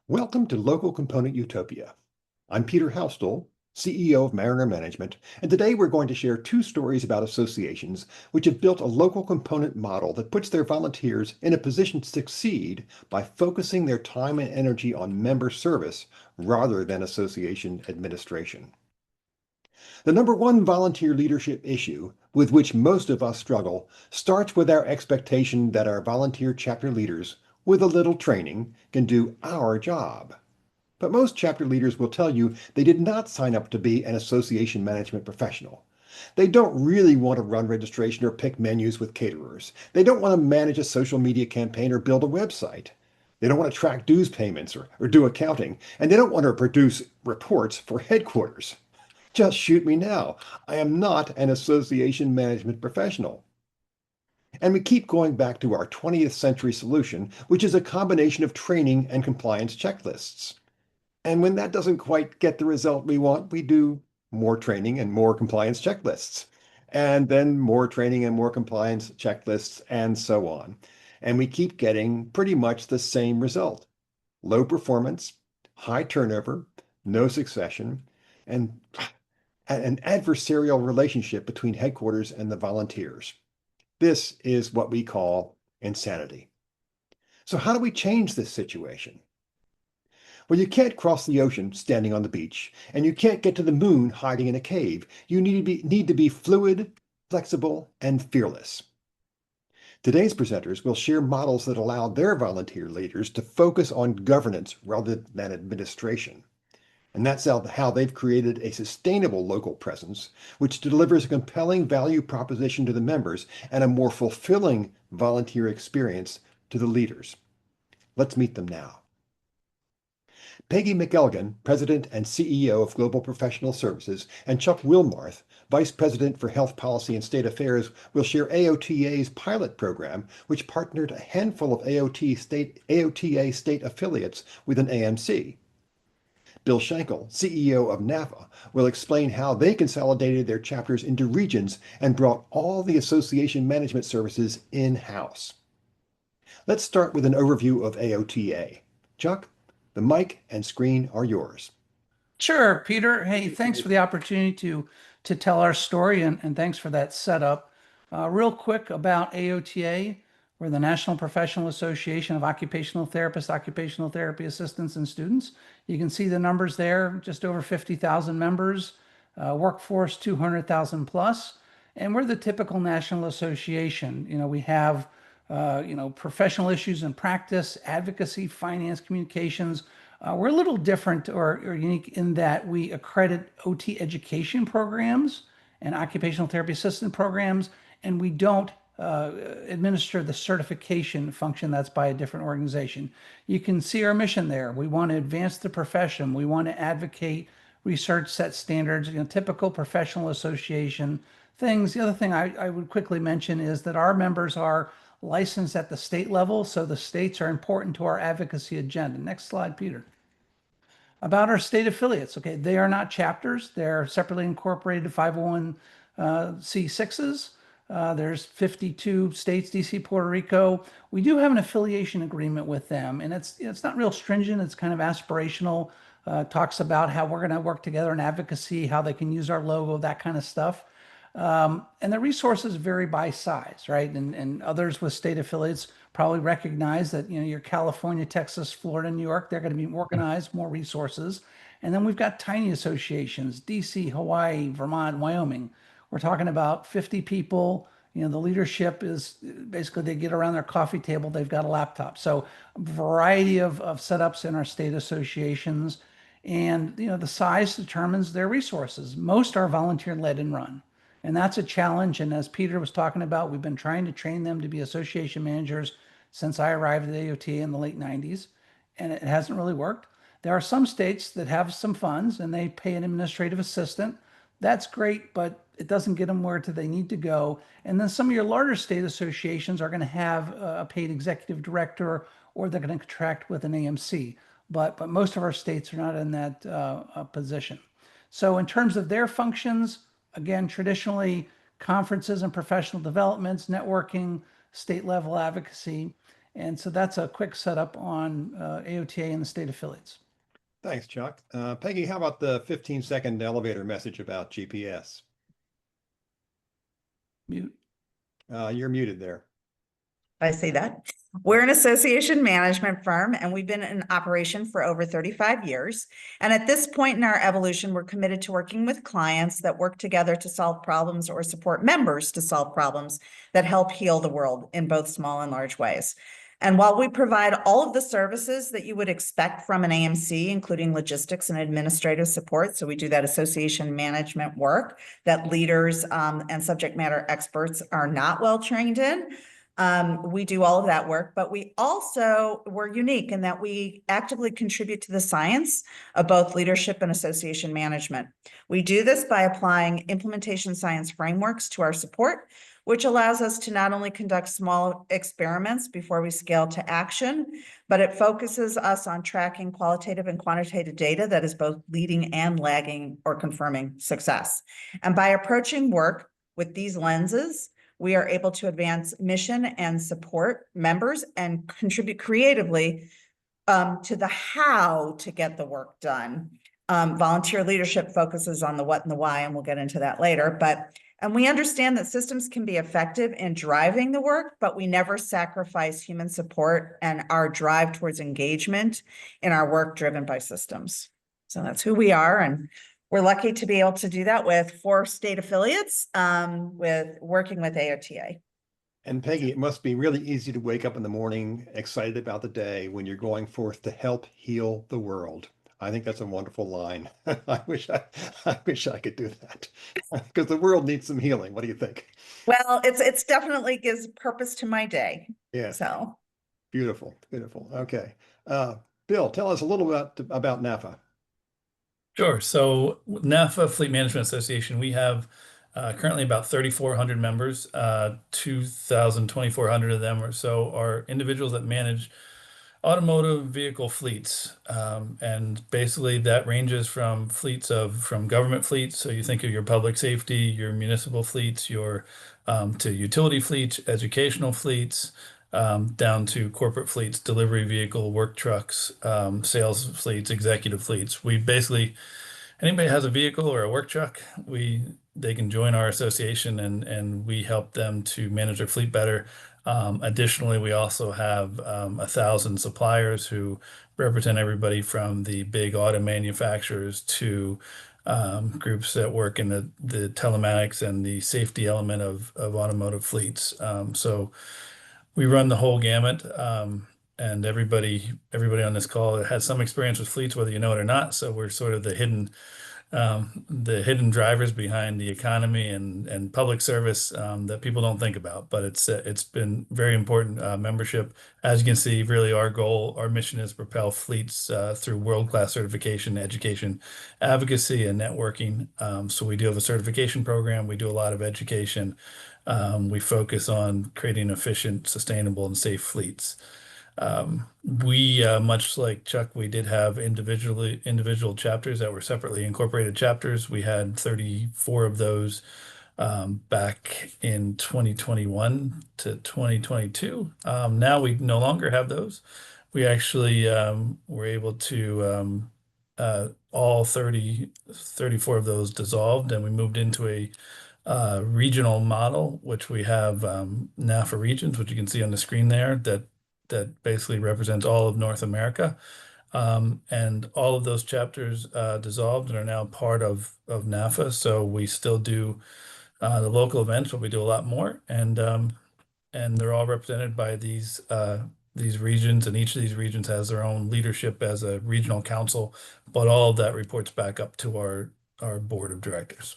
Welcome to Local Component Utopia. I'm Peter Houstel, CEO of Mariner Management, and today we're going to share two stories about associations which have built a local component model that puts their volunteers in a position to succeed by focusing their time and energy on member service rather than association administration. The number one volunteer leadership issue with which most of us struggle starts with our expectation that our volunteer chapter leaders, with a little training, can do our job. But most chapter leaders will tell you they did not sign up to be an association management professional. They don't really want to run registration or pick menus with caterers. They don't want to manage a social media campaign or build a website. They don't want to track dues payments or do accounting. And they don't want to produce reports for headquarters. Just shoot me now. I am not an association management professional. And we keep going back to our 20th century solution, which is a combination of training and compliance checklists. And when that doesn't quite get the result we want, we do more training and more compliance checklists, and then more training and more compliance checklists, and so on. And we keep getting pretty much the same result: low performance, high turnover, no succession, and an adversarial relationship between headquarters and the volunteers. This is what we call insanity. So how do we change this situation? Well, you can't cross the ocean standing on the beach, and you can't get to the moon hiding in a cave. You need to be fluid, flexible, and fearless. Today's presenters will share models that allow their volunteer leaders to focus on governance rather than administration. And that's how they've created a sustainable local presence, which delivers a compelling value proposition to the members and a more fulfilling volunteer experience to the leaders. Let's meet them now. Peggy McElgan, President and CEO of Global Professional Services, and Chuck Wilmarth, Vice President for Health Policy and State Affairs, will share AOTA's pilot program, which partnered a handful of AOTA state affiliates with an AMC. Bill Schenkel, CEO of NAFA, will explain how they consolidated their chapters into regions and brought all the association management services in-house. Let's start with an overview of AOTA. Chuck, the mic and screen are yours. Sure, Peter. Hey, thanks for the opportunity to tell our story, and thanks for that setup. Real quick about AOTA. We're the National Professional Association of Occupational Therapists, Occupational Therapy Assistants, and Students. You can see the numbers there, just over 50,000 members, workforce 200,000 plus, and we're the typical national association. We have professional issues in practice, advocacy, finance, communications. We're a little different or unique in that we accredit OT education programs and occupational therapy assistant programs, and we don't administer the certification function. That's by a different organization. You can see our mission there. We want to advance the profession. We want to advocate, research, set standards, typical professional association things. The other thing I would quickly mention is that our members are licensed at the state level, so the states are important to our advocacy agenda. Next slide, Peter. About our state affiliates. Okay, they are not chapters. They're separately incorporated 501c6s. There's 52 states, DC, Puerto Rico. We do have an affiliation agreement with them, and it's not real stringent. It's kind of aspirational. Talks about how we're going to work together in advocacy, how they can use our logo, that kind of stuff. And the resources vary by size, right? And others with state affiliates probably recognize that, your California, Texas, Florida, New York, they're going to be organized, more resources. And then we've got tiny associations, DC, Hawaii, Vermont, Wyoming. We're talking about 50 people. The leadership is basically they get around their coffee table, they've got a laptop. So a variety of setups in our state associations. And, the size determines their resources. Most are volunteer led and run. And that's a challenge. And as Peter was talking about, we've been trying to train them to be association managers since I arrived at AOTA in the late 90s, and it hasn't really worked. There are some states that have some funds and they pay an administrative assistant. That's great, but it doesn't get them where they need to go. And then some of your larger state associations are going to have a paid executive director, or they're going to contract with an AMC. But most of our states are not in that position. So in terms of their functions, again, traditionally conferences and professional developments, networking, state level advocacy. And so that's a quick setup on AOTA and the state affiliates. Thanks, Chuck. Peggy, how about the 15-second elevator message about GPS? Mute. You're muted there. I see that. We're an association management firm, and we've been in operation for over 35 years. And at this point in our evolution, we're committed to working with clients that work together to solve problems or support members to solve problems that help heal the world in both small and large ways. And while we provide all of the services that you would expect from an AMC, including logistics and administrative support, so we do that association management work that leaders and subject matter experts are not well trained in. We do all of that work, but we're unique in that we actively contribute to the science of both leadership and association management. We do this by applying implementation science frameworks to our support, which allows us to not only conduct small experiments before we scale to action, but it focuses us on tracking qualitative and quantitative data that is both leading and lagging or confirming success. And by approaching work with these lenses, we are able to advance mission and support members and contribute creatively to the how to get the work done. Volunteer leadership focuses on the what and the why, and we'll get into that later. And we understand that systems can be effective in driving the work, but we never sacrifice human support and our drive towards engagement in our work driven by systems. So that's who we are, and we're lucky to be able to do that with 4 state affiliates, with working with AOTA. And Peggy, it must be really easy to wake up in the morning excited about the day when you're going forth to help heal the world. I think that's a wonderful line. I wish I could do that because the world needs some healing. What do you think? Well, it's definitely gives purpose to my day. Yeah. So Beautiful, beautiful. Okay. Bill, tell us a little about NAFA. Sure. So NAFA Fleet Management Association, we have currently about 3,400 members. 2,400 of them or so are individuals that manage automotive vehicle fleets. And basically that ranges from government fleets. So you think of your public safety, your municipal fleets, to utility fleets, educational fleets, down to corporate fleets, delivery vehicle, work trucks, sales fleets, executive fleets. We basically, anybody has a vehicle or a work truck, they can join our association and we help them to manage their fleet better. Additionally, we also have 1,000 suppliers who represent everybody from the big auto manufacturers to groups that work in the telematics and the safety element of automotive fleets. So we run the whole gamut, and everybody on this call has some experience with fleets, whether you know it or not. So we're sort of the hidden drivers behind the economy and public service that people don't think about. But it's been very important membership. As you can see, really our mission is to propel fleets through world-class certification, education, advocacy, and networking. So we do have a certification program. We do a lot of education. We focus on creating efficient, sustainable, and safe fleets. Much like Chuck, we did have individual chapters that were separately incorporated chapters. We had 34 of those back in 2021 to 2022. Now we no longer have those. We actually were able to all 34 of those dissolved, and we moved into a regional model, which we have NAFA regions, which you can see on the screen there, that basically represents all of North America. And all of those chapters dissolved and are now part of NAFA. So we still do the local events, but we do a lot more. And they're all represented by these regions, and each of these regions has their own leadership as a regional council, but all of that reports back up to our board of directors.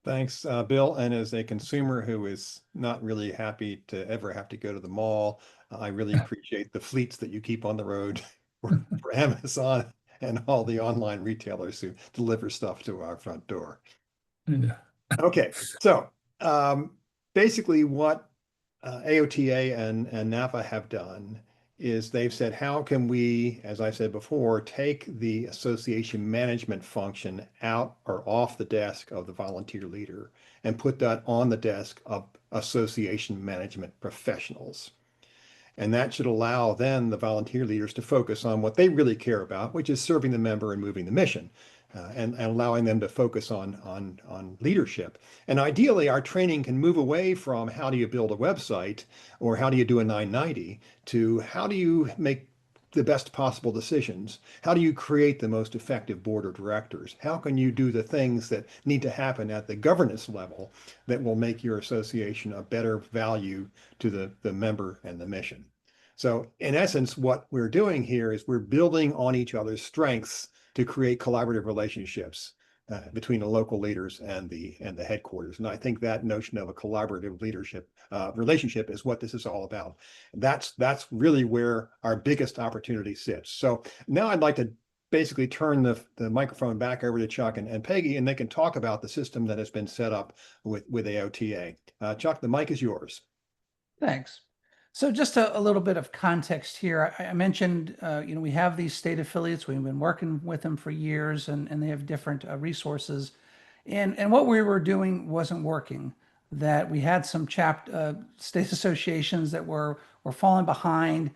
Thanks, Bill. And as a consumer who is not really happy to ever have to go to the mall, I really appreciate the fleets that you keep on the road for Amazon and all the online retailers who deliver stuff to our front door. Yeah. Okay, so basically what AOTA and NAFA have done is they've said, how can we, as I said before, take the association management function out or off the desk of the volunteer leader and put that on the desk of association management professionals. And that should allow then the volunteer leaders to focus on what they really care about, which is serving the member and moving the mission. And allowing them to focus on leadership. And ideally, our training can move away from how do you build a website or how do you do a 990 to how do you make the best possible decisions? How do you create the most effective board of directors? How can you do the things that need to happen at the governance level that will make your association a better value to the member and the mission? So in essence, what we're doing here is we're building on each other's strengths to create collaborative relationships between the local leaders and the headquarters. And I think that notion of a collaborative leadership relationship is what this is all about. That's really where our biggest opportunity sits. So now I'd like to basically turn the microphone back over to Chuck and Peggy, and they can talk about the system that has been set up with AOTA. Chuck, the mic is yours. Thanks. So just a little bit of context here. I mentioned, we have these state affiliates. We've been working with them for years, and they have different resources. And what we were doing wasn't working. That we had some state associations that were falling behind.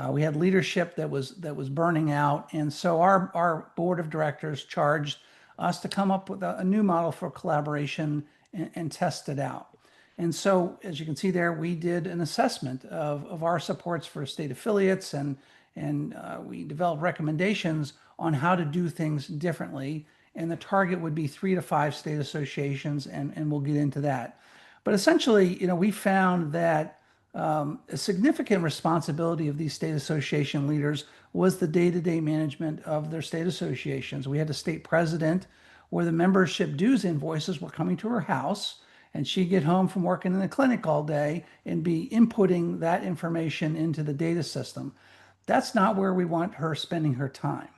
We had leadership that was burning out, and so our board of directors charged us to come up with a new model for collaboration and test it out. And so, as you can see there, we did an assessment of our supports for state affiliates, and we developed recommendations on how to do things differently. And the target would be 3 to 5 state associations, and we'll get into that. But essentially, we found that a significant responsibility of these state association leaders was the day-to-day management of their state associations. We had a state president where the membership dues invoices were coming to her house, and she'd get home from working in the clinic all day and be inputting that information into the data system. That's not where we want her spending her time.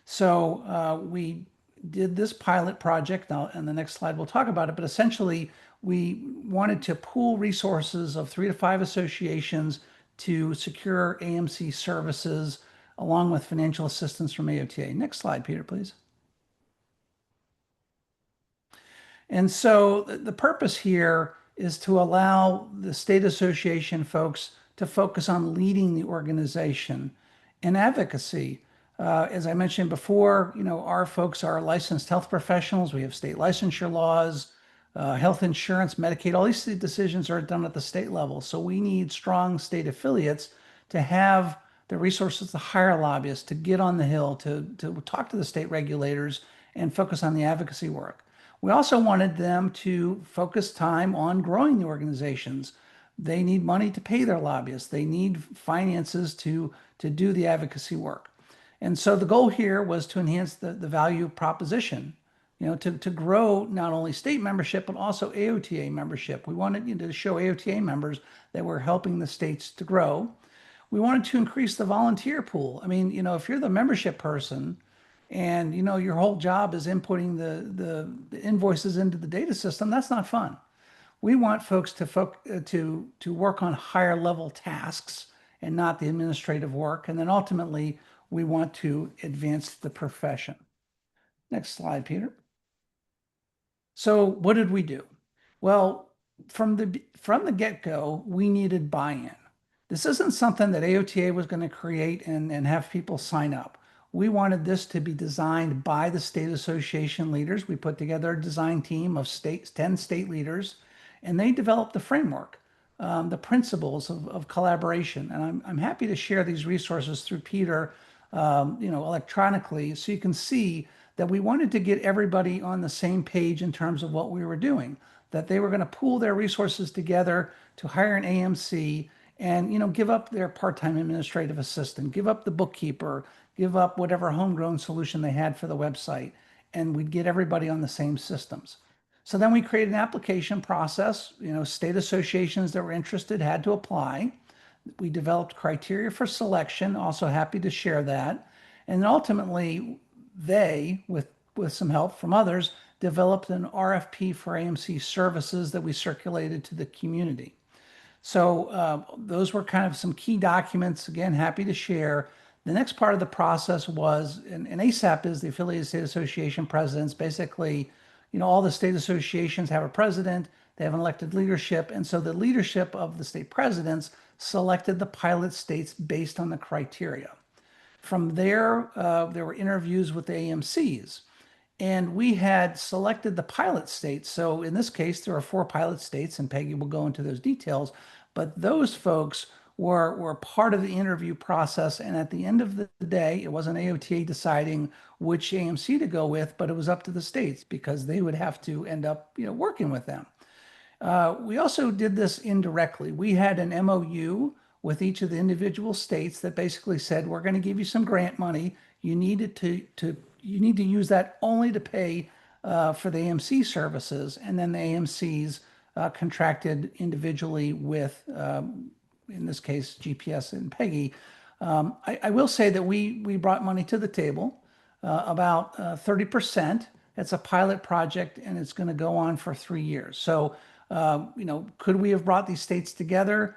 So we did this pilot project. Now, in the next slide, we'll talk about it. But essentially, we wanted to pool resources of 3 to 5 associations to secure AMC services along with financial assistance from AOTA. Next slide, Peter, please. And so the purpose here is to allow the state association folks to focus on leading the organization and advocacy. As I mentioned before, our folks are licensed health professionals. We have state licensure laws, health insurance, Medicaid. All these decisions are done at the state level. So we need strong state affiliates to have the resources to hire lobbyists, to get on the Hill, to talk to the state regulators and focus on the advocacy work. We also wanted them to focus time on growing the organizations. They need money to pay their lobbyists. They need finances to do the advocacy work. And so the goal here was to enhance the value proposition, to grow not only state membership, but also AOTA membership. We wanted to show AOTA members that we're helping the states to grow. We wanted to increase the volunteer pool. I mean, if you're the membership person, and your whole job is inputting the invoices into the data system, that's not fun. We want folks to work on higher level tasks and not the administrative work. And then ultimately, we want to advance the profession. Next slide, Peter. So what did we do? Well, from the get-go, we needed buy-in. This isn't something that AOTA was going to create and have people sign up. We wanted this to be designed by the state association leaders. We put together a design team of 10 state leaders, and they developed the framework, the principles of collaboration. And I'm happy to share these resources through Peter, electronically, so you can see that we wanted to get everybody on the same page in terms of what we were doing, that they were going to pool their resources together to hire an AMC and give up their part-time administrative assistant, give up the bookkeeper, give up whatever homegrown solution they had for the website, and we'd get everybody on the same systems. So then we created an application process. State associations that were interested had to apply. We developed criteria for selection, also happy to share that. And ultimately, they, with some help from others, developed an RFP for AMC services that we circulated to the community. So those were kind of some key documents, again, happy to share. The next part of the process was, and ASAP is the Affiliated State Association presidents. Basically, all the state associations have a president, they have an elected leadership, and so the leadership of the state presidents selected the pilot states based on the criteria. From there, there were interviews with the AMCs, and we had selected the pilot states. So in this case, there are 4 pilot states, and Peggy will go into those details. But those folks were part of the interview process. And at the end of the day, it wasn't AOTA deciding which AMC to go with, but it was up to the states because they would have to end up, working with them. We also did this indirectly. We had an MOU with each of the individual states that basically said, we're going to give you some grant money. You need you need to use that only to pay for the AMC services, and then the AMCs contracted individually with, in this case, GPS and Peggy. I will say that we brought money to the table, about 30%. It's a pilot project, and it's going to go on for 3 years. So, could we have brought these states together?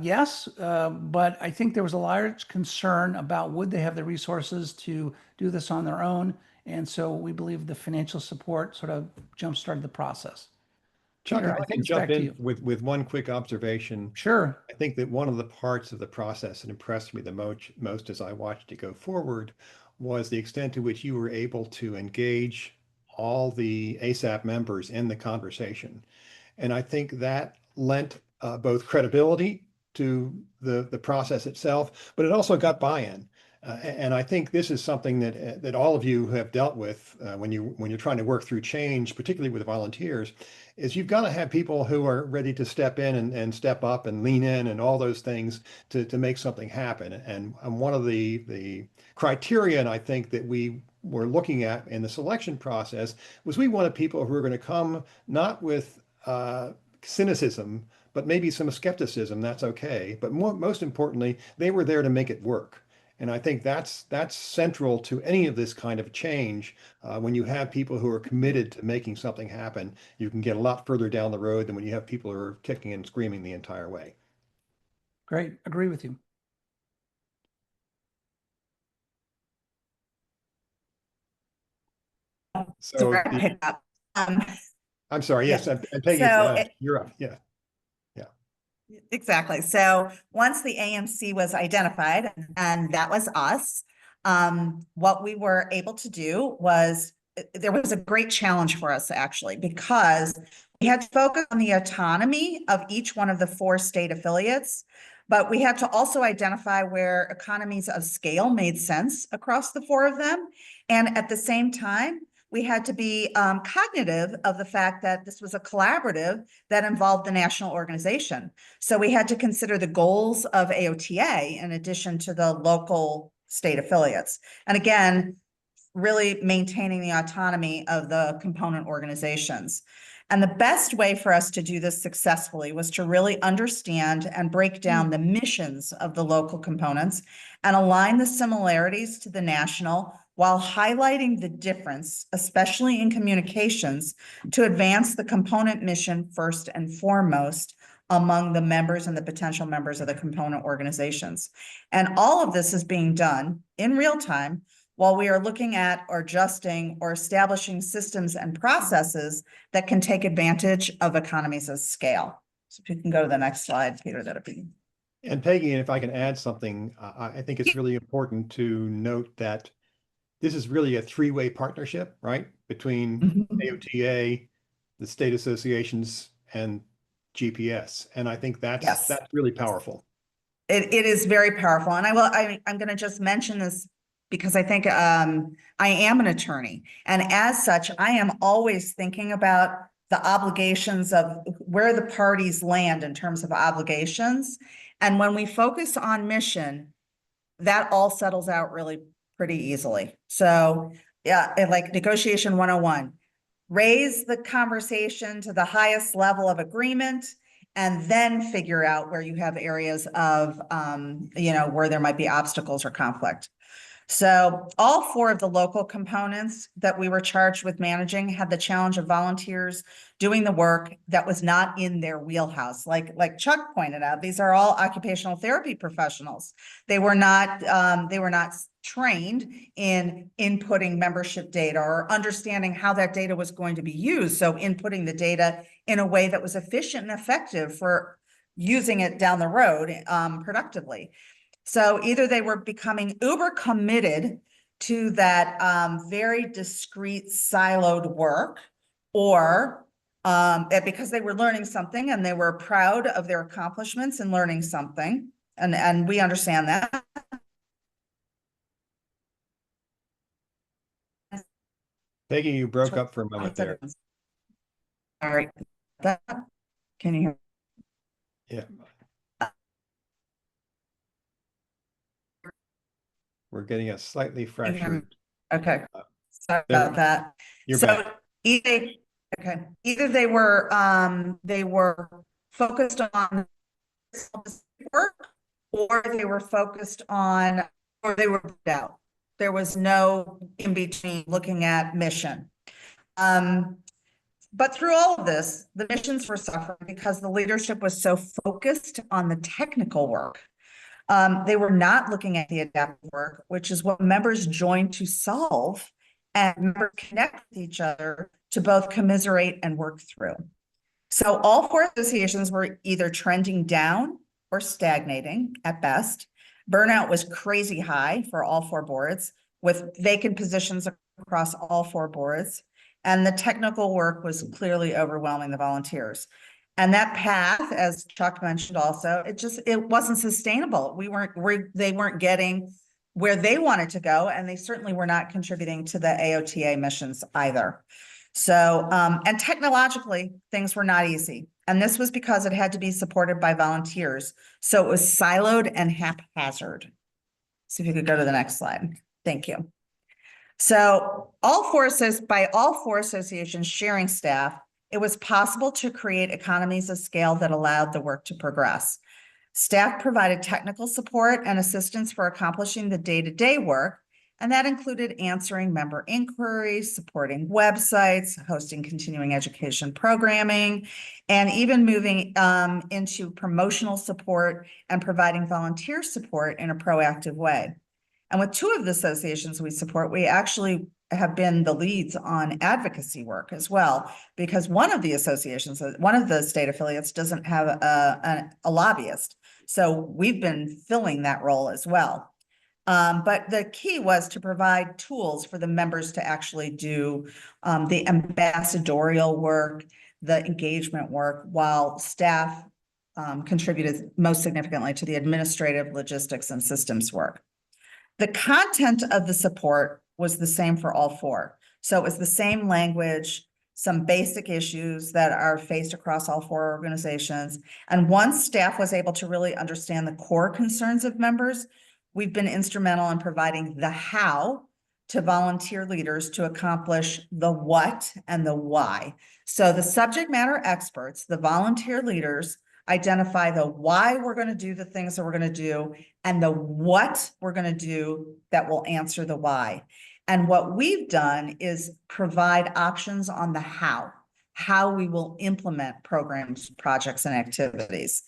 Yes, but I think there was a large concern about would they have the resources to do this on their own. And so we believe the financial support sort of jump-started the process. Chuck, Peter, if I I think can it's jump back to in you. with one quick observation. Sure. I think that one of the parts of the process that impressed me the most as I watched it go forward was the extent to which you were able to engage all the ASAP members in the conversation. And I think that lent both credibility to the process itself, but it also got buy-in. And I think this is something that all of you have dealt with when you're trying to work through change, particularly with volunteers, is you've got to have people who are ready to step in and step up and lean in and all those things to make something happen. And one of the criterion I think that we were looking at in the selection process was we wanted people who were going to come not with cynicism, but maybe some skepticism. That's okay. But most importantly, they were there to make it work. And I think that's central to any of this kind of change. When you have people who are committed to making something happen, you can get a lot further down the road than when you have people who are kicking and screaming the entire way. Great. Agree with you. So I pick up. I'm sorry. Yes, Yeah. and Peggy, So you're up. Yeah. Exactly. So once the AMC was identified, and that was us, what we were able to do was there was a great challenge for us actually, because we had to focus on the autonomy of each one of the 4 state affiliates, but we had to also identify where economies of scale made sense across the 4 of them. And at the same time, we had to be cognitive of the fact that this was a collaborative that involved the national organization. So we had to consider the goals of AOTA in addition to the local state affiliates. And again, really maintaining the autonomy of the component organizations. And the best way for us to do this successfully was to really understand and break down the missions of the local components and align the similarities to the national while highlighting the difference, especially in communications, to advance the component mission first and foremost among the members and the potential members of the component organizations. And all of this is being done in real time while we are looking at or adjusting or establishing systems and processes that can take advantage of economies of scale. So if you can go to the next slide, Peter, that'd be. And Peggy, and if I can add something, I think it's really important to note that this is really a 3-way partnership, right? Between AOTA, the state associations, and GPS. And I think that's really powerful. It is very powerful. And I'm going to just mention this because I think I am an attorney. And as such, I am always thinking about the obligations of where the parties land in terms of obligations. And when we focus on mission, that all settles out really pretty easily. So yeah, like negotiation 101, raise the conversation to the highest level of agreement, and then figure out where you have areas of, where there might be obstacles or conflict. So all 4 of the local components that we were charged with managing had the challenge of volunteers doing the work that was not in their wheelhouse. Like Chuck pointed out, these are all occupational therapy professionals. They were not trained in inputting membership data or understanding how that data was going to be used. So inputting the data in a way that was efficient and effective for using it down the road productively. So either they were becoming uber committed to that very discrete siloed work, or because they were learning something and they were proud of their accomplishments in learning something. And we understand that. Peggy, you broke up for a moment there. All right. Can you hear? Yeah. We're getting a slightly fractured. Okay. Sorry There about that. You're So back. either they were focused on work, or they were focused on, or they were burned out. There was no in between looking at mission. But through all of this, the missions were suffering because the leadership was so focused on the technical work. They were not looking at the adaptive work, which is what members joined to solve, and members connect with each other to both commiserate and work through. So all four associations were either trending down or stagnating at best. Burnout was crazy high for all four boards, with vacant positions across all four boards. And the technical work was clearly overwhelming the volunteers. And that path, as Chuck mentioned also, it wasn't sustainable. They weren't getting where they wanted to go, and they certainly were not contributing to the AOTA missions either. So, and technologically, things were not easy. And this was because it had to be supported by volunteers. So it was siloed and haphazard. So if you could go to the next slide. Thank you. So by all four associations sharing staff, it was possible to create economies of scale that allowed the work to progress. Staff provided technical support and assistance for accomplishing the day-to-day work, and that included answering member inquiries, supporting websites, hosting continuing education programming, and even moving into promotional support and providing volunteer support in a proactive way. And with two of the associations we support, we actually have been the leads on advocacy work as well, because one of the associations, one of the state affiliates, doesn't have a lobbyist. So we've been filling that role as well. But the key was to provide tools for the members to actually do the ambassadorial work, the engagement work, while staff contributed most significantly to the administrative, logistics, and systems work. The content of the support was the same for all four. So it was the same language, some basic issues that are faced across all four organizations. And once staff was able to really understand the core concerns of members, we've been instrumental in providing the how to volunteer leaders to accomplish the what and the why. So the subject matter experts, the volunteer leaders, identify the why we're going to do the things that we're going to do and the what we're going to do that will answer the why. And what we've done is provide options on the how we will implement programs, projects, and activities.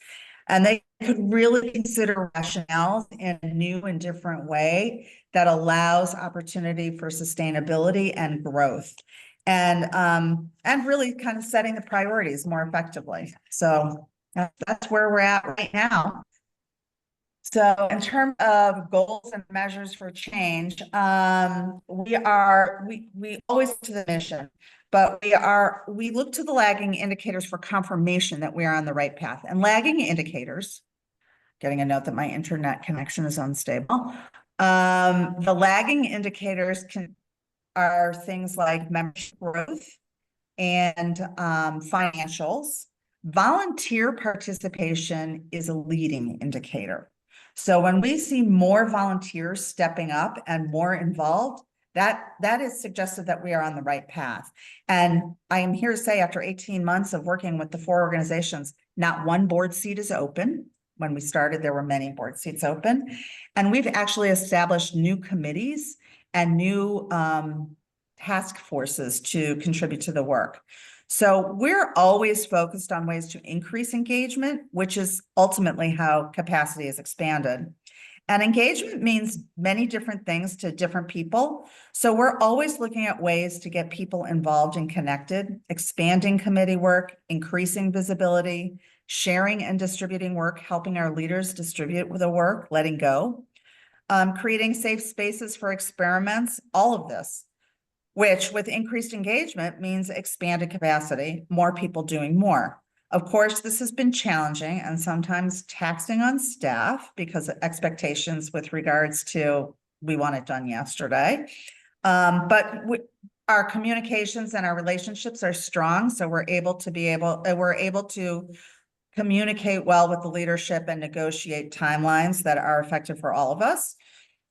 And they could really consider rationales in a new and different way that allows opportunity for sustainability and growth. And really kind of setting the priorities more effectively. So that's where we're at right now. So in terms of goals and measures for change, we always to the mission, but we look to the lagging indicators for confirmation that we are on the right path. And lagging indicators, getting a note that my internet connection is unstable. The lagging indicators are things like membership growth and financials. Volunteer participation is a leading indicator. So when we see more volunteers stepping up and more involved, that is suggestive that we are on the right path. And I am here to say, after 18 months of working with the four organizations, not one board seat is open. When we started, there were many board seats open. And we've actually established new committees and new task forces to contribute to the work. So we're always focused on ways to increase engagement, which is ultimately how capacity is expanded. And engagement means many different things to different people. So we're always looking at ways to get people involved and connected, expanding committee work, increasing visibility, sharing and distributing work, helping our leaders distribute the work, letting go, creating safe spaces for experiments, all of this, which with increased engagement means expanded capacity, more people doing more. Of course, this has been challenging and sometimes taxing on staff because of expectations with regards to we want it done yesterday. But our communications and our relationships are strong, so we're able to communicate well with the leadership and negotiate timelines that are effective for all of us.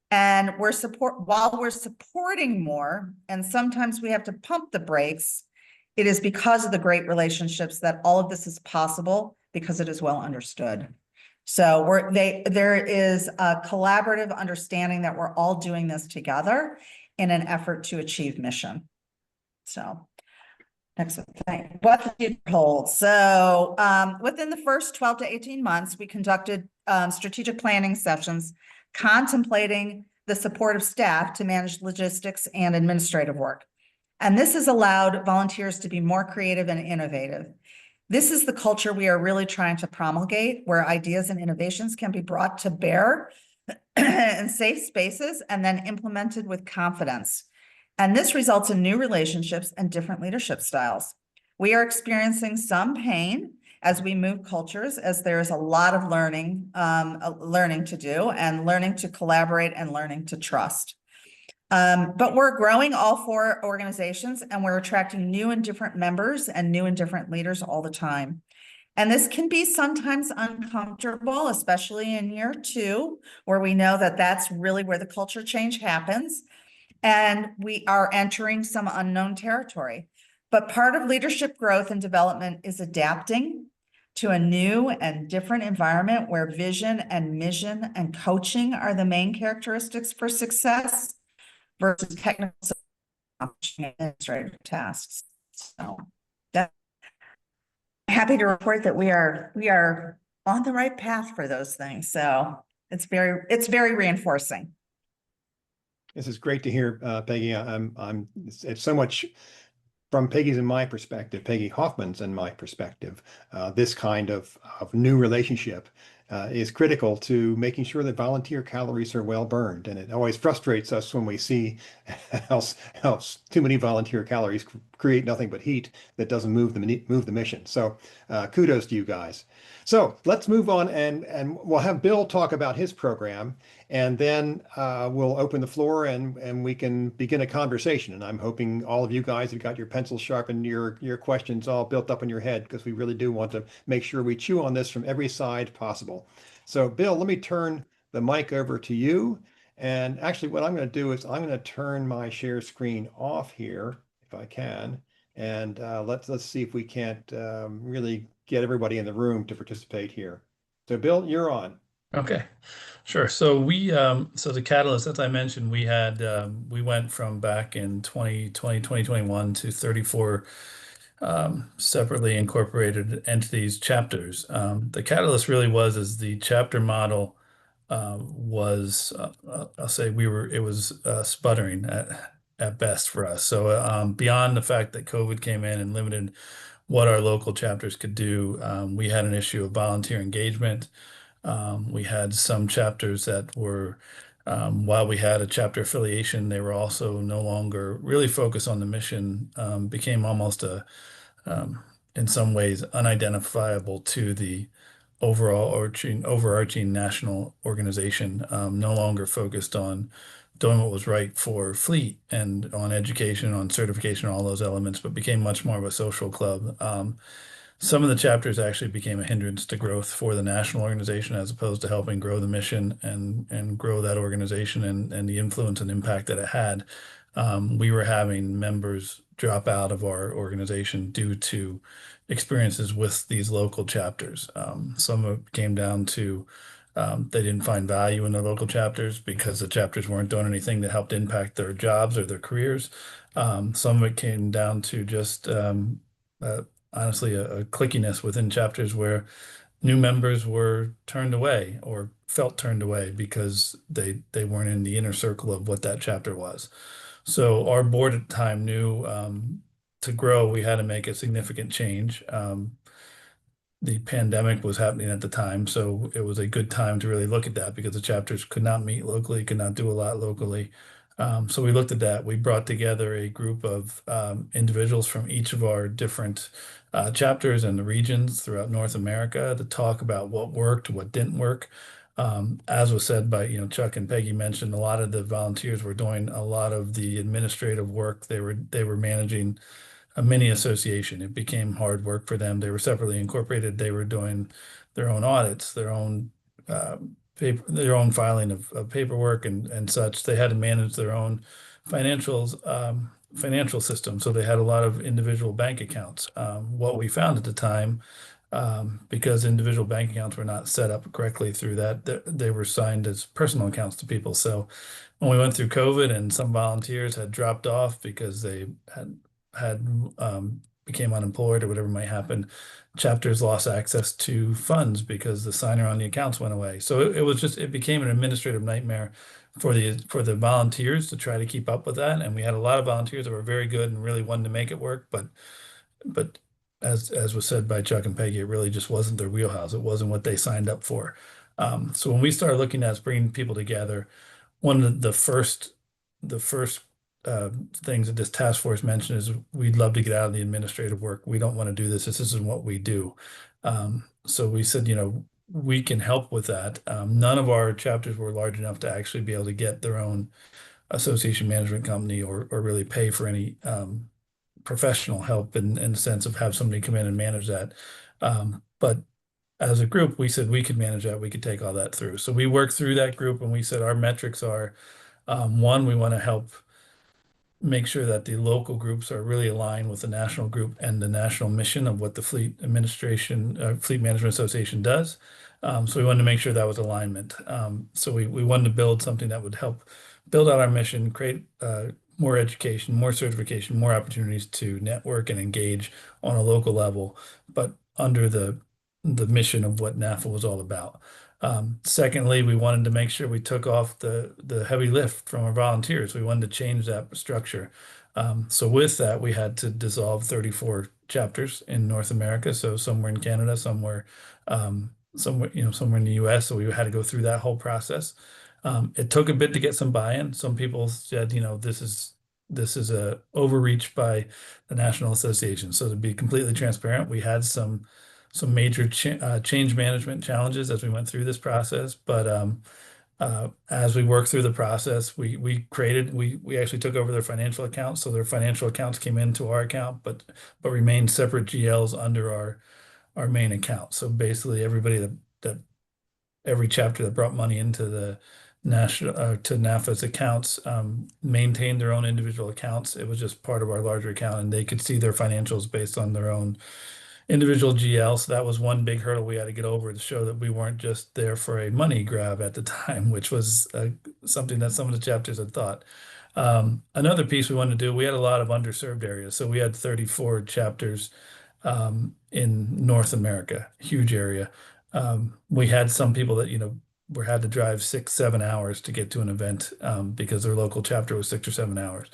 And while we're supporting more, and sometimes we have to pump the brakes, it is because of the great relationships that all of this is possible because it is well understood. So there is a collaborative understanding that we're all doing this together in an effort to achieve mission. So next thing, what the future holds. So within the first 12 to 18 months, we conducted strategic planning sessions contemplating the support of staff to manage logistics and administrative work. And this has allowed volunteers to be more creative and innovative. This is the culture we are really trying to promulgate, where ideas and innovations can be brought to bear in safe spaces and then implemented with confidence. And this results in new relationships and different leadership styles. We are experiencing some pain as we move cultures, as there is a lot of learning to do, and learning to collaborate and learning to trust. But we're growing all 4 organizations, and we're attracting new and different members and new and different leaders all the time. And this can be sometimes uncomfortable, especially in year 2, where we know that that's really where the culture change happens. And we are entering some unknown territory. But part of leadership growth and development is adapting to a new and different environment where vision and mission and coaching are the main characteristics for success versus technical administrative tasks. So I'm happy to report that we are on the right path for those things. So it's very reinforcing. This is great to hear, Peggy. It's so much from Peggy's and my perspective, Peggy Hoffman's and my perspective. This kind of new relationship is critical to making sure that volunteer calories are well burned. And it always frustrates us when we see how too many volunteer calories create nothing but heat that doesn't move the mission. So kudos to you guys. So let's move on, and we'll have Bill talk about his program, and then we'll open the floor and we can begin a conversation. And I'm hoping all of you guys have got your pencils sharpened, your questions all built up in your head, because we really do want to make sure we chew on this from every side possible. So Bill, let me turn the mic over to you. And actually what I'm going to do is I'm going to turn my share screen off here, if I can. And let's see if we can't really get everybody in the room to participate here. So Bill, you're on. Okay, sure. So so the catalyst, as I mentioned, we went from back in 2020, 2021 to 34 separately incorporated entities, chapters. The catalyst really was the chapter model was, I'll say it was sputtering at best for us. So beyond the fact that COVID came in and limited what our local chapters could do, we had an issue of volunteer engagement. We had some chapters that were, while we had a chapter affiliation, they were also no longer really focused on the mission, became almost in some ways unidentifiable to the overarching national organization, no longer focused on doing what was right for fleet and on education, on certification, all those elements, but became much more of a social club. Some of the chapters actually became a hindrance to growth for the national organization, as opposed to helping grow the mission and grow that organization and the influence and impact that it had. We were having members drop out of our organization due to experiences with these local chapters. Some of it came down to they didn't find value in the local chapters because the chapters weren't doing anything that helped impact their jobs or their careers. Some of it came down to just honestly a clickiness within chapters where new members were turned away or felt turned away because they weren't in the inner circle of what that chapter was. So our board at the time knew to grow, we had to make a significant change. the pandemic was happening at the time, so it was a good time to really look at that because the chapters could not meet locally, could not do a lot locally. So we looked at that. We brought together a group of individuals from each of our different chapters and the regions throughout North America to talk about what worked, what didn't work. As was said by, Chuck and Peggy mentioned, a lot of the volunteers were doing a lot of the administrative work. They were managing a mini association. It became hard work for them. They were separately incorporated. They were doing their own audits, their own their own filing of paperwork and such. They had to manage their own financial system. So they had a lot of individual bank accounts. What we found at the time, because individual bank accounts were not set up correctly through that, they were signed as personal accounts to people. So when we went through COVID and some volunteers had dropped off because they had became unemployed or whatever might happen, chapters lost access to funds because the signer on the accounts went away. So it became an administrative nightmare for the volunteers to try to keep up with that. And we had a lot of volunteers that were very good and really wanted to make it work, but as was said by Chuck and Peggy, it really just wasn't their wheelhouse. It wasn't what they signed up for. So when we started looking at bringing people together, one of the first things that this task force mentioned is we'd love to get out of the administrative work. We don't want to do this. This isn't what we do. So we said, we can help with that. None of our chapters were large enough to actually be able to get their own association management company or really pay for any professional help in the sense of have somebody come in and manage that. But as a group, we said we could manage that. We could take all that through. So we worked through that group and we said our metrics are, one, we want to help make sure that the local groups are really aligned with the national group and the national mission of what the Fleet Management Association does. So we wanted to make sure that was alignment. So we wanted to build something that would help build out our mission, create more education, more certification, more opportunities to network and engage on a local level, but under the mission of what NAFA was all about. Secondly, we wanted to make sure we took off the heavy lift from our volunteers. We wanted to change that structure. So with that, we had to dissolve 34 chapters in North America. So somewhere in Canada, somewhere in the US. So we had to go through that whole process. It took a bit to get some buy-in. Some people said, this is a overreach by the National Association. So to be completely transparent, we had some major change management challenges as we went through this process. But as we worked through the process, we actually took over their financial accounts. So their financial accounts came into our account, but remained separate GLs under our main account. So basically everybody every chapter that brought money into the national to NAFA's accounts maintained their own individual accounts. It was just part of our larger account, and they could see their financials based on their own individual GL. So that was one big hurdle we had to get over to show that we weren't just there for a money grab at the time, which was something that some of the chapters had thought. Another piece we wanted to do, we had a lot of underserved areas. So we had 34 chapters in North America, huge area. We had some people that, had to drive 6-7 hours to get to an event because their local chapter was 6 or 7 hours.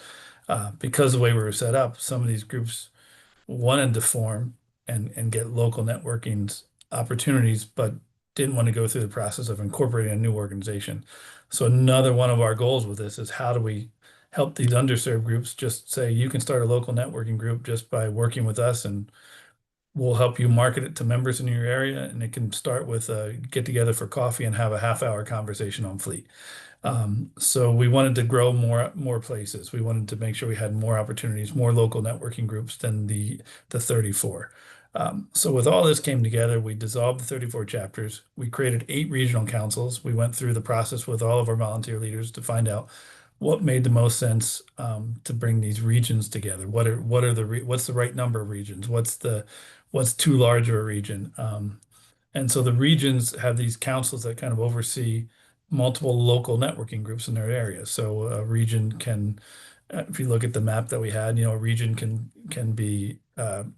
Because of the way we were set up, some of these groups wanted to form and get local networking opportunities, but didn't want to go through the process of incorporating a new organization. So another one of our goals with this is how do we help these underserved groups just say, you can start a local networking group just by working with us, and we'll help you market it to members in your area. And it can start with a get together for coffee and have a half-hour conversation on fleet. So we wanted to grow more places. We wanted to make sure we had more opportunities, more local networking groups than the 34. So with all this came together, we dissolved the 34 chapters. We created 8 regional councils. We went through the process with all of our volunteer leaders to find out what made the most sense to bring these regions together. What's the right number of regions? What's too large of a region? And so the regions have these councils that kind of oversee multiple local networking groups in their area. So a region can, if you look at the map that we had, a region can be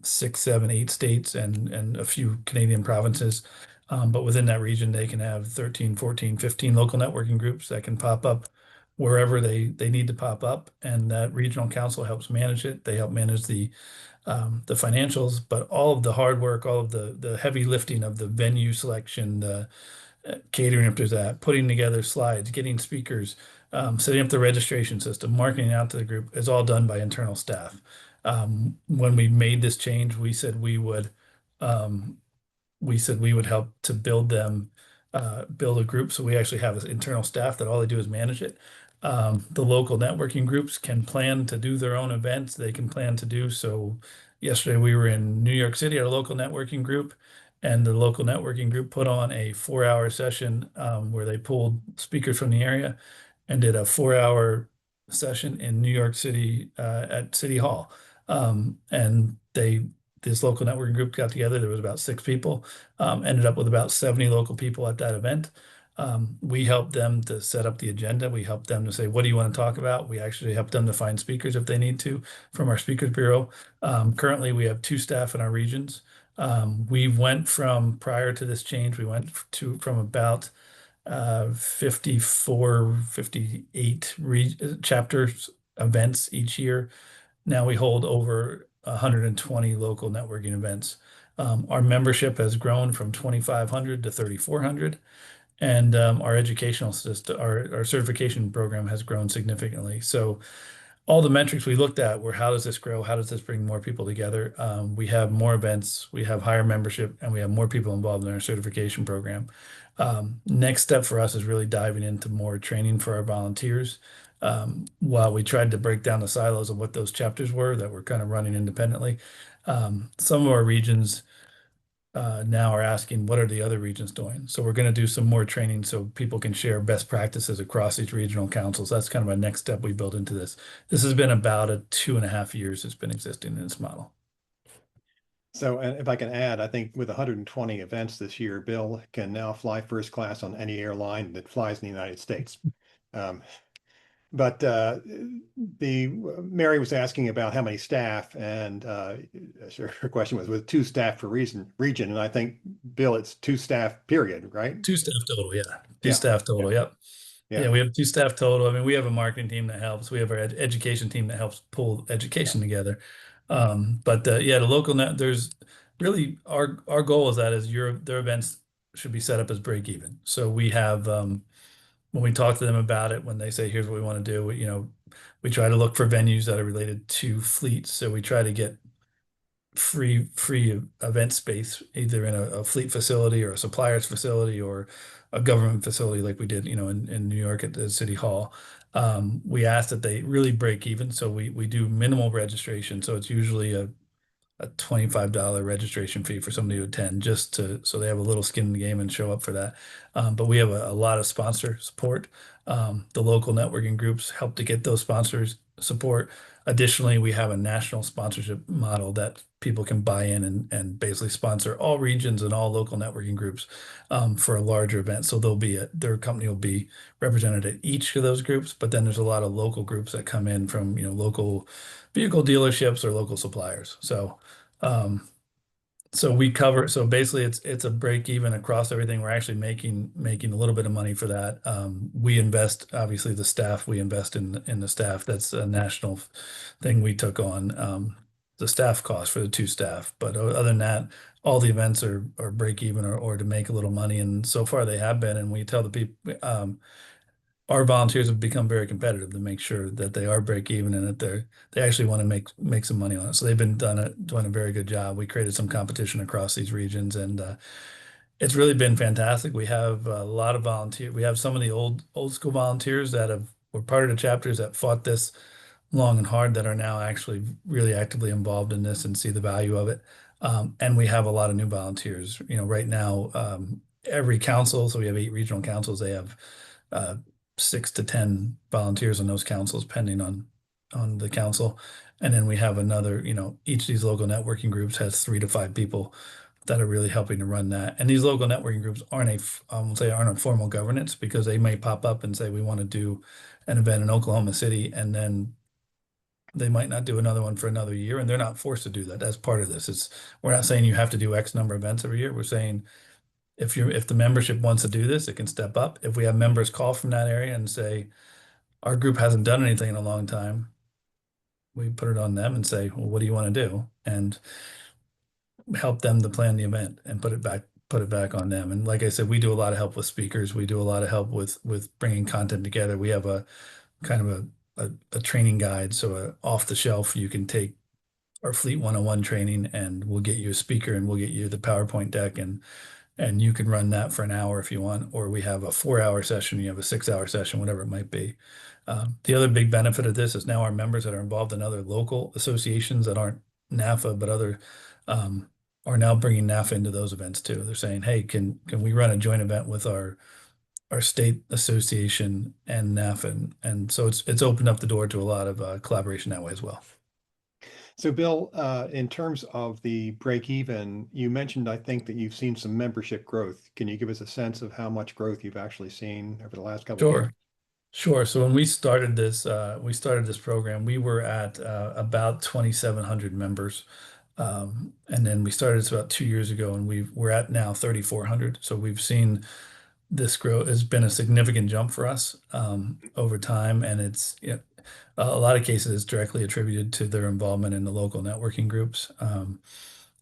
6, 7, 8 states and a few Canadian provinces. But within that region, they can have 13, 14, 15 local networking groups that can pop up wherever they need to pop up, and that regional council helps manage it. They help manage the financials, but all of the hard work, all of the heavy lifting of the venue selection, the catering if there's that, putting together slides, getting speakers, setting up the registration system, marketing out to the group is all done by internal staff. When we made this change, um, we said we would help to build them, build a group. So we actually have this internal staff that all they do is manage it. The local networking groups can plan to do their own events. They can plan to do so. Yesterday we were in New York City at a local networking group, and the local networking group put on a 4-hour session where they pulled speakers from the area and did a 4-hour session in New York City at City Hall. And this local networking group got together. There was about 6 people, ended up with about 70 local people at that event. We helped them to set up the agenda. We helped them to say, what do you want to talk about? We actually helped them to find speakers if they need to from our speakers bureau. Currently, we have 2 staff in our regions. We went from, prior to this change, we went from about 54, 58 chapters events each year. Now we hold over 120 local networking events. Our membership has grown from 2,500 to 3,400, and our educational system, our certification program has grown significantly. So all the metrics we looked at were, how does this grow? How does this bring more people together? We have more events, we have higher membership, and we have more people involved in our certification program. Next step for us is really diving into more training for our volunteers. While we tried to break down the silos of what those chapters were that were kind of running independently, some of our regions now are asking, what are the other regions doing? So we're going to do some more training so people can share best practices across these regional councils. That's kind of a next step we built into this. This has been about 2.5 years it's been existing in this model. So, and if I can add, I think with 120 events this year, Bill can now fly first class on any airline that flies in the United States. But Mary was asking about how many staff, and her question was with 2 staff per region, and I think, Bill, it's 2 staff period, right? 2 staff total, yeah. 2 Yeah. staff total, Yeah. yep. Yeah. Yeah, we have 2 staff total. I mean, we have a marketing team that helps. We have our education team that helps pull education together. But yeah, the local net, there's really our goal is their events should be set up as break even. So we have when we talk to them about it, when they say, here's what we want to do, we try to look for venues that are related to fleets. So we try to get free event space, either in a fleet facility or a supplier's facility or a government facility like we did, in New York at the City Hall. We ask that they really break even. So we do minimal registration. So it's usually a $25 registration fee for somebody to attend, so they have a little skin in the game and show up for that. But we have a lot of sponsor support. The local networking groups help to get those sponsors support. Additionally, we have a national sponsorship model that people can buy in and basically sponsor all regions and all local networking groups for a larger event. So their company will be represented at each of those groups, but then there's a lot of local groups that come in from local vehicle dealerships or local suppliers. So we cover, so basically it's a break even across everything. We're actually making a little bit of money for that. We invest, obviously the staff, we invest in the staff. That's a national thing we took on, the staff cost for the 2 staff. But other than that, all the events are break even or to make a little money. And so far they have been, and we tell the people, our volunteers have become very competitive to make sure that they are break even and that they actually want to make some money on it. So they've been doing a very good job. We created some competition across these regions, and it's really been fantastic. We have a lot of volunteers. We have some of the old school volunteers that were part of the chapters that fought this long and hard, that are now actually really actively involved in this and see the value of it. And we have a lot of new volunteers. Right now, every council, so we have 8 regional councils, they have 6 to 10 volunteers on those councils, depending on the council. And then we have another, each of these local networking groups has 3 to 5 people that are really helping to run that. And these local networking groups aren't a formal governance, because they may pop up and say, we want to do an event in Oklahoma City, and then they might not do another one for another year, and they're not forced to do that. That's part of this. We're not saying you have to do X number of events every year. We're saying if the membership wants to do this, it can step up. If we have members call from that area and say, our group hasn't done anything in a long time, we put it on them and say, well, what do you want to do? And help them to plan the event and put it back on them. And like I said, we do a lot of help with speakers. We do a lot of help with bringing content together. We have a kind of a training guide, so off the shelf you can take our Fleet 101 training, and we'll get you a speaker and we'll get you the PowerPoint deck, and you can run that for an hour if you want, or we have a 4-hour session, you have a 6-hour session, whatever it might be. The other big benefit of this is now our members that are involved in other local associations that aren't NAFA, but other are now bringing NAFA into those events too. They're saying, hey, can we run a joint event with our state association and NAFA? And so it's opened up the door to a lot of collaboration that way as well. So Bill, in terms of the break even, you mentioned, I think, that you've seen some membership growth. Can you give us a sense of how much growth you've actually seen over the last couple of years? Sure. So when we started this program, we were at about 2,700 members. And then we started this about 2 years ago, and we're at now 3,400. So we've seen this growth has been a significant jump for us over time, and it's a lot of cases it's directly attributed to their involvement in the local networking groups.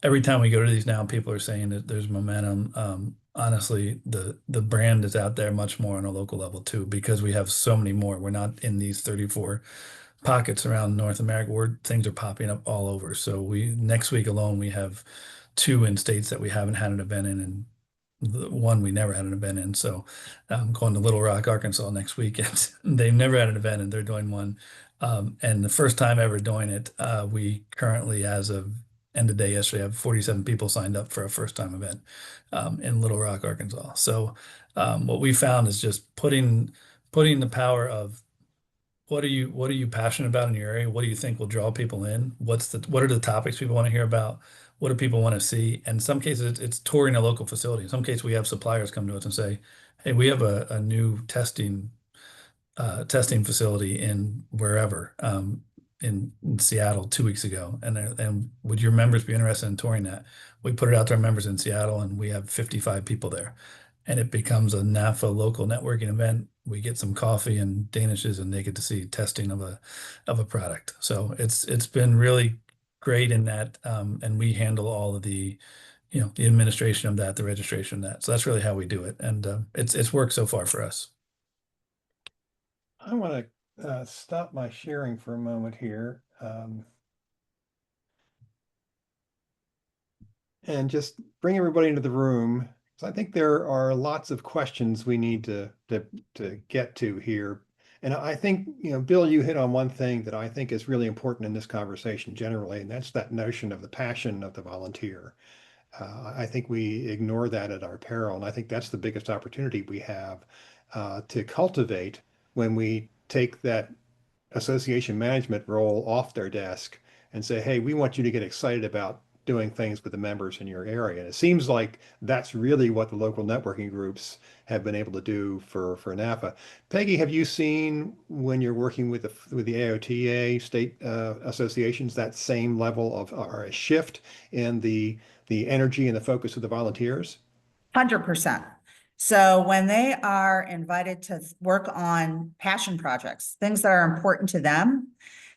Every time we go to these now, people are saying that there's momentum. Honestly, the brand is out there much more on a local level too, because we have so many more. We're not in these 34 pockets around North America where things are popping up all over. So next week alone, we have 2 in states that we haven't had an event in, and the one we never had an event in. So I'm going to Little Rock, Arkansas next weekend. They've never had an event, and they're doing one. And the first time ever doing it, we currently, as of end of day yesterday, have 47 people signed up for a first time event in Little Rock, Arkansas. So what we found is just putting the power of what are you passionate about in your area? What do you think will draw people in? What are the topics people want to hear about? What do people want to see? And in some cases, it's touring a local facility. In some cases, we have suppliers come to us and say, hey, we have a new testing facility in wherever, in Seattle 2 weeks ago. And would your members be interested in touring that? We put it out to our members in Seattle, and we have 55 people there. And it becomes a NAFA local networking event. We get some coffee and danishes, and they get to see testing of a product. So it's been really great in that, and we handle all of the the administration of that, the registration of that. So that's really how we do it, and it's worked so far for us. I want to stop my sharing for a moment here, and just bring everybody into the room. So I think there are lots of questions we need to get to here. And I think, Bill, you hit on one thing that I think is really important in this conversation generally, and that's that notion of the passion of the volunteer. I think we ignore that at our peril, and I think that's the biggest opportunity we have to cultivate when we take that association management role off their desk and say, hey, we want you to get excited about doing things with the members in your area. And it seems like that's really what the local networking groups have been able to do for NAFA. Peggy, have you seen, when you're working with the AOTA state associations, that same level of, or a shift in the energy and the focus of the volunteers? 100%. So when they are invited to work on passion projects, things that are important to them,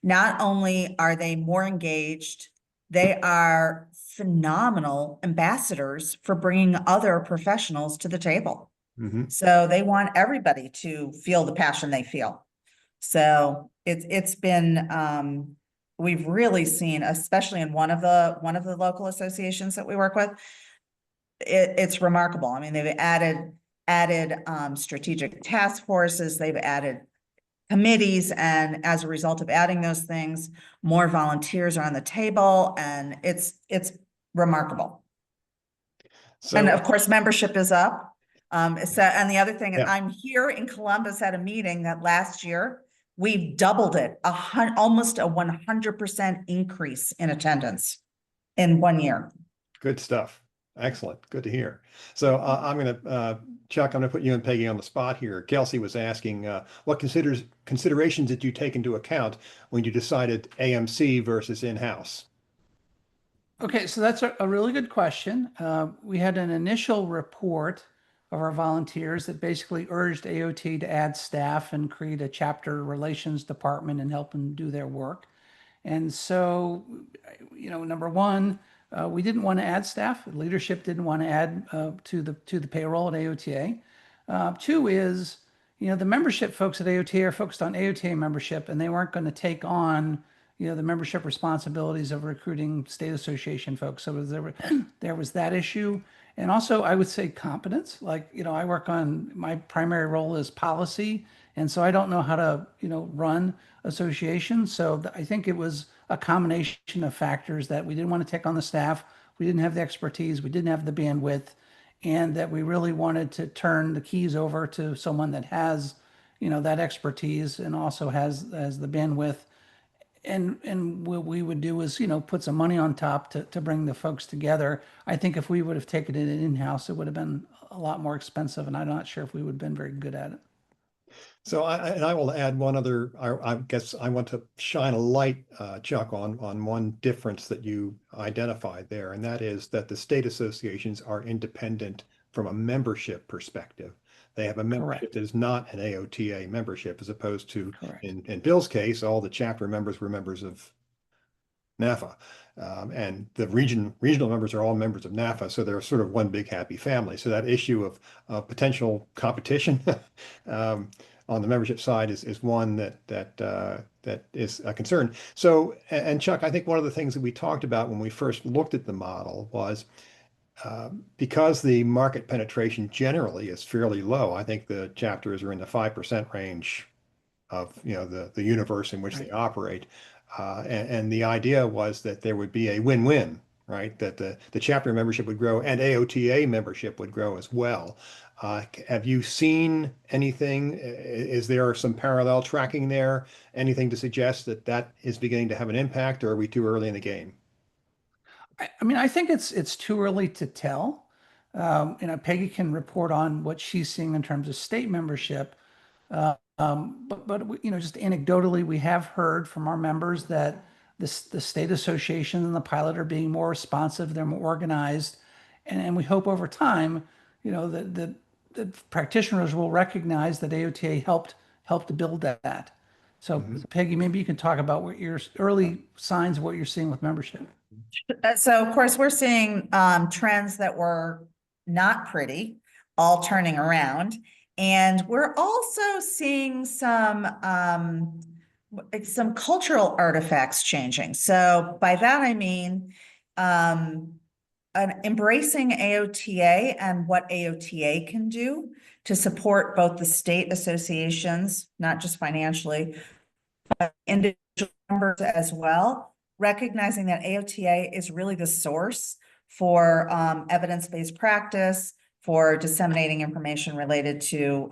not only are they more engaged, they are phenomenal ambassadors for bringing other professionals to the table. Mm-hmm. So they want everybody to feel the passion they feel. So it's been, we've really seen, especially in one of the local associations that we work with, it's remarkable. I mean, they've added strategic task forces, they've added committees, and as a result of adding those things, more volunteers are on the table, and it's remarkable. So, and of course, membership is up. And the other thing, yeah. I'm here in Columbus at a meeting that last year we've doubled it, almost a 100% increase in attendance in 1 year. Good stuff. Excellent. Good to hear. So I'm going to, Chuck, I'm going to put you and Peggy on the spot here. Kelsey was asking, what considerations did you take into account when you decided AMC versus in-house? Okay, so that's a really good question. We had an initial report of our volunteers that basically urged AOT to add staff and create a chapter relations department and help them do their work. And so, number one, we didn't want to add staff. Leadership didn't want to add to the payroll at AOTA. Two is, the membership folks at AOTA are focused on AOTA membership, and they weren't going to take on, the membership responsibilities of recruiting state association folks. So there was that issue. And also, I would say competence. Like, I work on, my primary role is policy. And so I don't know how to, run associations. So I think it was a combination of factors that we didn't want to take on the staff. We didn't have the expertise. We didn't have the bandwidth. And that we really wanted to turn the keys over to someone that has, that expertise and also has the bandwidth. And what we would do is, put some money on top to bring the folks together. I think if we would have taken it in-house, it would have been a lot more expensive, and I'm not sure if we would have been very good at it. So I will add one other, I guess I want to shine a light, Chuck, on one difference that you identified there, and that is that the state associations are independent from a membership perspective. They have a membership Correct. that is not an AOTA membership, as opposed to, Correct. in Bill's case, all the chapter members were members of NAFA. And the regional members are all members of NAFA, so they're sort of one big happy family. So that issue of potential competition on the membership side is one that is a concern. So, and Chuck, I think one of the things that we talked about when we first looked at the model was because the market penetration generally is fairly low. I think the chapters are in the 5% range of the universe in which they operate. And the idea was that there would be a win-win, right? That the chapter membership would grow and AOTA membership would grow as well. Have you seen anything? Is there some parallel tracking there? Anything to suggest that is beginning to have an impact, or are we too early in the game? I memean, I think it's too early to tell. Peggy can report on what she's seeing in terms of state membership. But just anecdotally, we have heard from our members that the state association and the pilot are being more responsive, they're more organized, and we hope over time, that practitioners will recognize that AOTA helped to build that. So, Peggy, maybe you can talk about what your early signs of what you're seeing with membership. So of course, we're seeing trends that were not pretty, all turning around. And we're also seeing some cultural artifacts changing. So by that, I mean embracing AOTA and what AOTA can do to support both the state associations, not just financially, but individual members as well, recognizing that AOTA is really the source for evidence-based practice, for disseminating information related to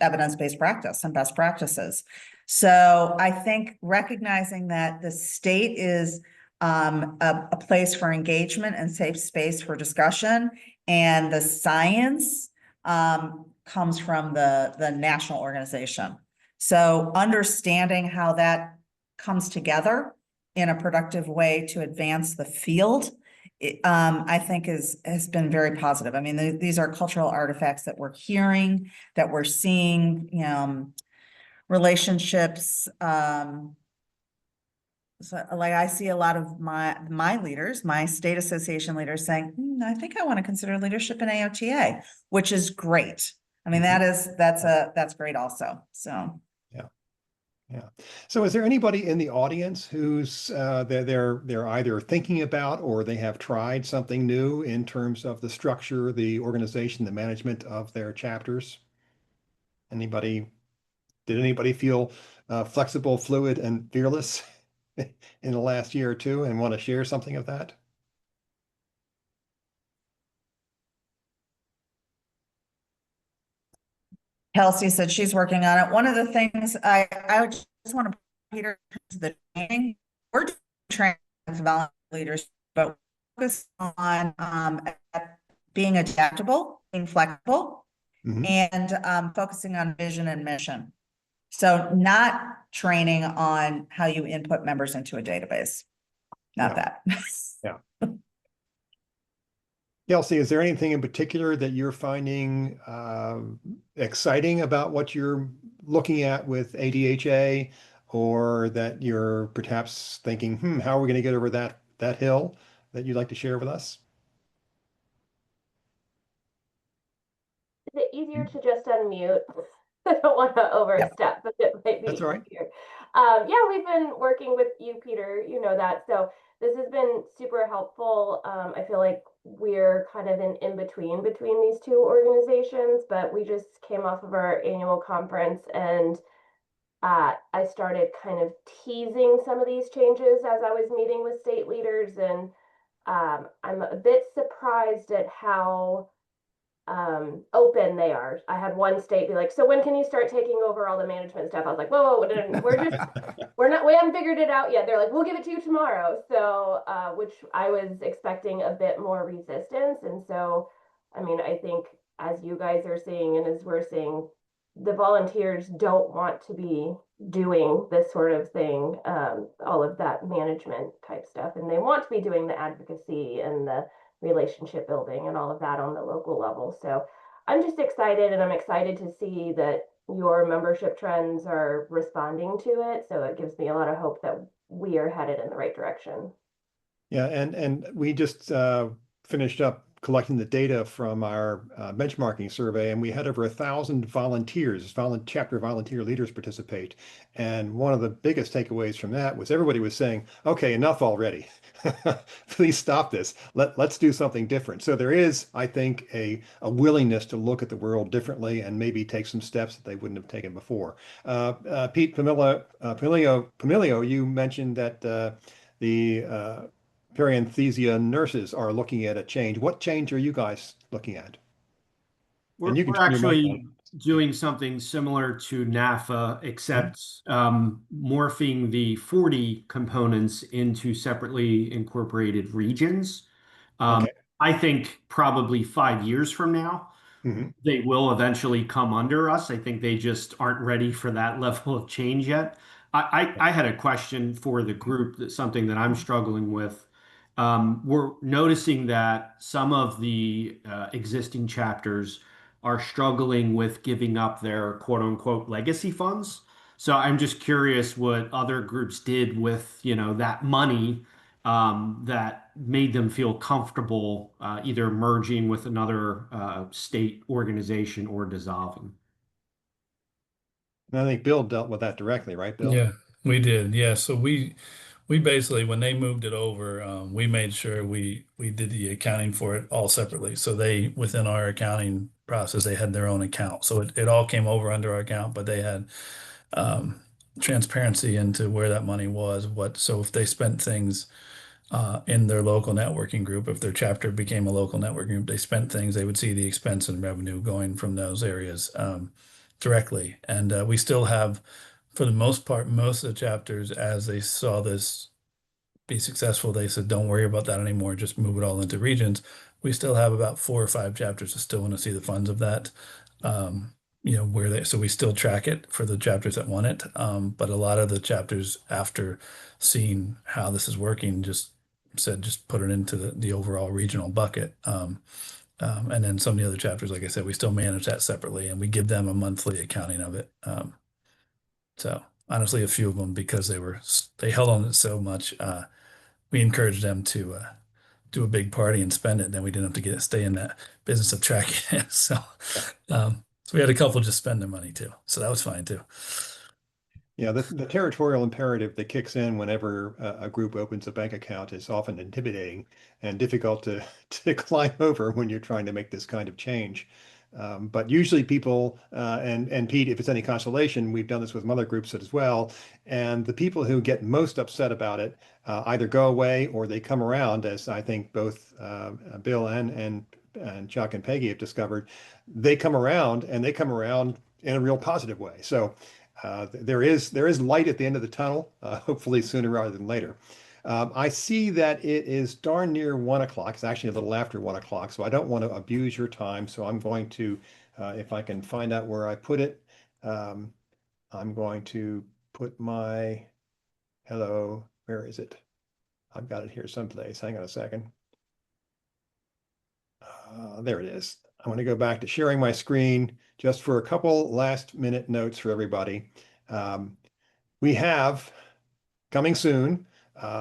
evidence-based practice and best practices. So I think recognizing that the state is a place for engagement and safe space for discussion, and the science comes from the national organization. So understanding how that comes together in a productive way to advance the field, I think has been very positive. I mean, these are cultural artifacts that we're hearing, that we're seeing, relationships. So like I see a lot of my leaders, my state association leaders saying, I think I want to consider leadership in AOTA, which is great. I mean, that's great also. So. Yeah. So is there anybody in the audience who's they're either thinking about or they have tried something new in terms of the structure, the organization, the management of their chapters? Did anybody feel flexible, fluid, and fearless in the last year or two and want to share something of that? Kelsey said she's working on it. One of the things I would just want to Peter to the training. We're training development leaders, but focus on being adaptable, being flexible, and focusing on vision and mission. So not training on how you input members into a database. Not that. Yeah. Kelsey, is there anything in particular that you're finding exciting about what you're looking at with ADHA, or that you're perhaps thinking, how are we going to get over that hill that you'd like to share with us? Is it easier to just unmute? I don't want to Yep. overstep, but it might That's be all right. easier. Yeah, we've been working with you, Peter. You know that. So this has been super helpful. I feel like we're kind of in between these two organizations, but we just came off of our annual conference and I started kind of teasing some of these changes as I was meeting with state leaders, and I'm a bit surprised at how open they are. I had one state be like, so when can you start taking over all the management stuff? I was like, whoa, we haven't figured it out yet. They're like, we'll give it to you tomorrow. So which I was expecting a bit more resistance. And so I mean, I think as you guys are seeing and as we're seeing, the volunteers don't want to be doing this sort of thing, all of that management type stuff, and they want to be doing the advocacy and the relationship building and all of that on the local level. So I'm just excited, and I'm excited to see that your membership trends are responding to it. So it gives me a lot of hope that we are headed in the right direction. Yeah, and we just finished up collecting the data from our benchmarking survey, and we had over 1,000 volunteers, chapter volunteer leaders participate. And one of the biggest takeaways from that was everybody was saying, "Okay, enough already. Please stop this. Let's do something different." So there is, I think, a willingness to look at the world differently and maybe take some steps that they wouldn't have taken before. Pete Pamilio, you mentioned that the paranesthesia nurses are looking at a change. What change are you guys looking at? And you can We're turn your mic actually on. doing something similar to NAFA, Mhm. except morphing the 40 components into separately incorporated regions. Um, Okay. I think probably 5 years from now, Mhm. they will eventually come under us. I think they just aren't ready for that level of change yet. I had a question for the group, that's something that I'm struggling with. We're noticing that some of the existing chapters are struggling with giving up their quote unquote legacy funds. So I'm just curious what other groups did with, that money that made them feel comfortable either merging with another state organization or dissolving. And I think Bill dealt with that directly, right, Bill? Yeah, we did. Yeah, so we basically when they moved it over, we made sure we did the accounting for it all separately. So they within our accounting process, they had their own account. So it all came over under our account, but they had um, transparency into where that money was. So if they spent things in their local networking group, if their chapter became a local networking group, they spent things, they would see the expense and revenue going from those areas directly. And we still have, for the most part, most of the chapters, as they saw this be successful, they said, don't worry about that anymore, just move it all into regions. We still have about 4 or 5 chapters that still want to see the funds of that. Um, so we still track it for the chapters that want it. But a lot of the chapters, after seeing how this is working, just said just put it into the overall regional bucket. And then some of the other chapters, like I said, we still manage that separately, and we give them a monthly accounting of it. So honestly, a few of them, because they held on it so much, we encouraged them to do a big party and spend it. Then we didn't have to stay in that business of tracking it. So we had a couple just spend their money too. So that was fine too. Yeah, the territorial imperative that kicks in whenever a group opens a bank account is often intimidating and difficult to, to climb over when you're trying to make this kind of change. But usually people, and Pete, if it's any consolation, we've done this with some other groups as well. And the people who get most upset about it either go away or they come around, as I think both Bill and Chuck and Peggy have discovered. They come around, and they come around in a real positive way. So there is light at the end of the tunnel, hopefully sooner rather than later. I see that it is darn near 1 o'clock. It's actually a little after 1 o'clock, so I don't want to abuse your time. So I'm going to, if I can find out where I put it, um, I'm going to put my hello. Where is it? I've got it here someplace. Hang on a second. There it is. I want to go back to sharing my screen just for a couple last minute notes for everybody. Um, we have coming soon.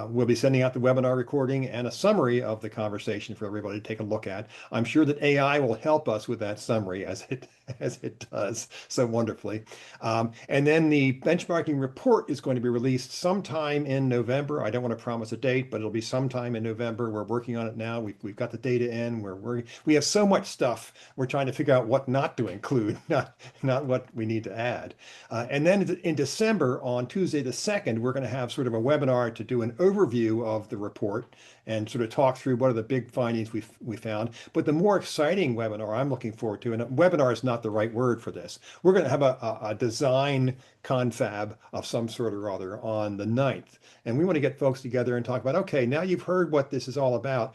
We'll be sending out the webinar recording and a summary of the conversation for everybody to take a look at. I'm sure that AI will help us with that summary as it does so wonderfully. And then the benchmarking report is going to be released sometime in November. I don't want to promise a date, but it'll be sometime in November. We're working on it now. We've got the data in. We have so much stuff. We're trying to figure out what not to include, not what we need to add. And then in December, on Tuesday the 2nd, we're going to have sort of a webinar to do an overview of the report and sort of talk through what are the big findings we found. But the more exciting webinar I'm looking forward to, and a webinar is not the right word for this, we're going to have a design confab of some sort or other on the 9th. And we want to get folks together and talk about, okay, now you've heard what this is all about.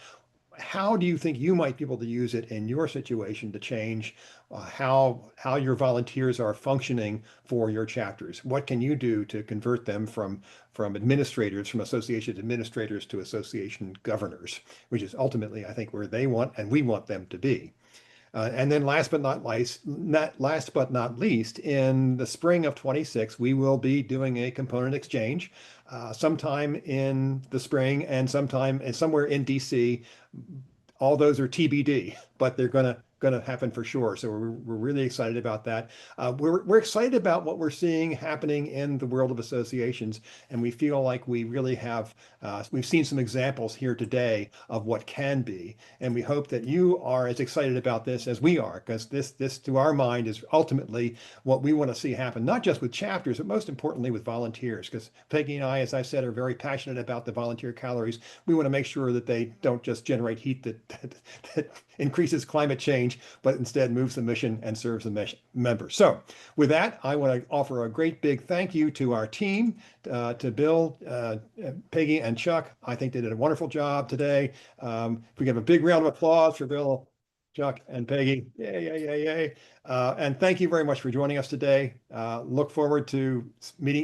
How do you think you might be able to use it in your situation to change how your volunteers are functioning for your chapters? What can you do to convert them from administrators, from association administrators to association governors, which is ultimately, I think, where they want and we want them to be. And then last but not least, in the spring of 26, we will be doing a component exchange sometime in the spring and somewhere in DC. All those are TBD, but they're gonna happen for sure. So we're really excited about that. We're excited about what we're seeing happening in the world of associations, and we feel like we really have we've seen some examples here today of what can be, and we hope that you are as excited about this as we are, because this to our mind is ultimately what we want to see happen, not just with chapters, but most importantly with volunteers. Because Peggy and I, as I said, are very passionate about the volunteer calories. We want to make sure that they don't just generate heat that increases climate change, but instead moves the mission and serves the members. So with that, I want to offer a great big thank you to our team, to Bill, Peggy, and Chuck. I think they did a wonderful job today. If we give a big round of applause for Bill, Chuck, and Peggy. Yay, yay, yay, yay. And thank you very much for joining us today. Look forward to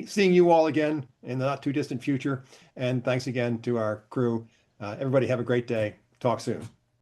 seeing you all again in the not too distant future. And thanks again to our crew. Everybody have a great day. Talk soon.